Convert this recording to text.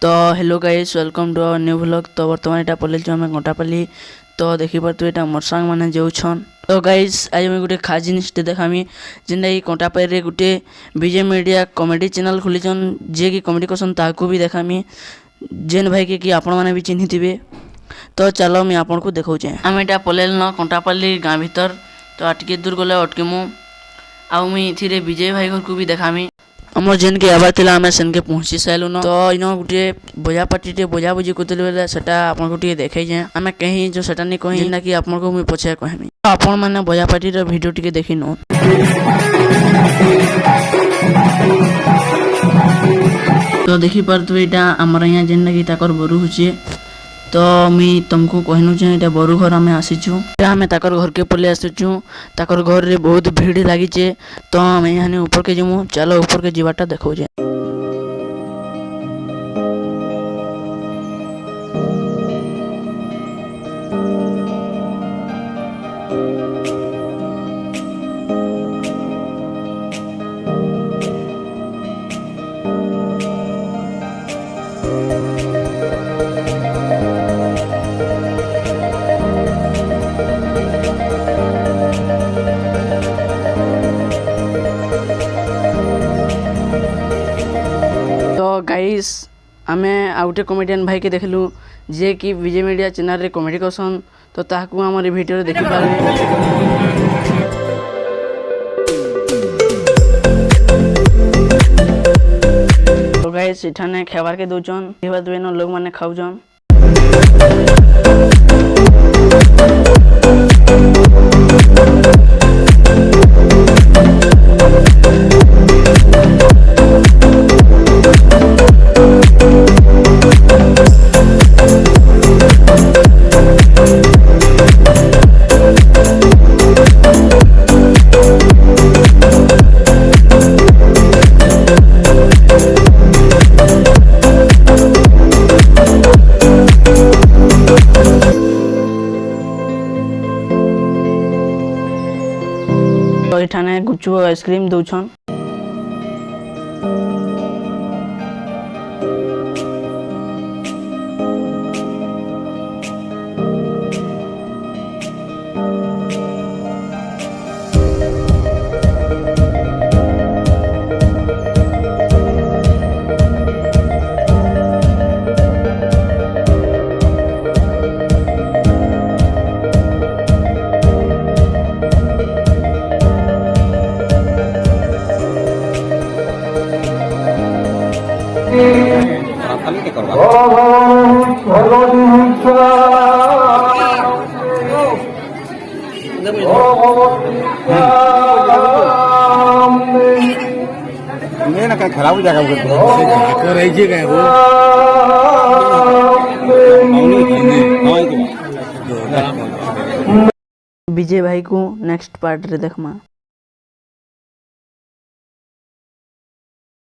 तो hello guys welcome to our new vlog. तो बर्तमान यहाँ पलैलु आम घंटापाली। तो देखिपे यहाँ मोर सांग मैंने जाऊन। तो गाइस आज मुझे गोटे खास जिनटे देखामी जेनटा कि कंटापाली गोटे विजय मीडिया कॉमेडी चैनल खोलीचन जे कि कॉमेडी करसन ताकू भी देखामी जेन भाई के कि आपण मैंने भी चिन्ही थे। तो चलो मुझे आपन को देखा आम यहाँ पलैल न कंटापाली गाँ भीतर। तो आटके दूर गले अटकेमु आउ मुझे विजय भाई घर को भी देखामी आमर जेन के आवार थिला आमे सेन के पहुंची साइलु न। तो इन गुटे बजा पार्टी टे बजा बुझी करथिले बेले सेटा आपन को टिके देखै जे आमे कहीं जो सेटा नै कहि जेना कि आपन को मुई पछे कहमी। आपन माने बजा पार्टी रे वीडियो टिके देखि न। तो देखि परतु एटा हमर यहाँ जेन कि ताकर बरु होचे। तो मुई तुमको कहनु जे एटा बरु घर आमे आसीछु। आमे ताकर घर के पले आसीछु। ताकर घर रे बहुत भीड़ लागी छे। तो आमे यहाँ ऊपर के जमु चलो ऊपर के जीवाटा देखौ जे। तो गाइस आमे आउटे कॉमेडियन भाई के देखलु जे कि विजय मीडिया चैनल रे कॉमेडी करसन। तो ताकू हमर वीडियो रे देखि पारे। तो गाइस इठाने खेवार के दोचन एबा दुनो लोग माने खाउजन। तो इठाने गुपचुप आइसक्रीम दौछन। खराब जगह विजय भाई को नेक्स्ट पार्ट रे देखमा।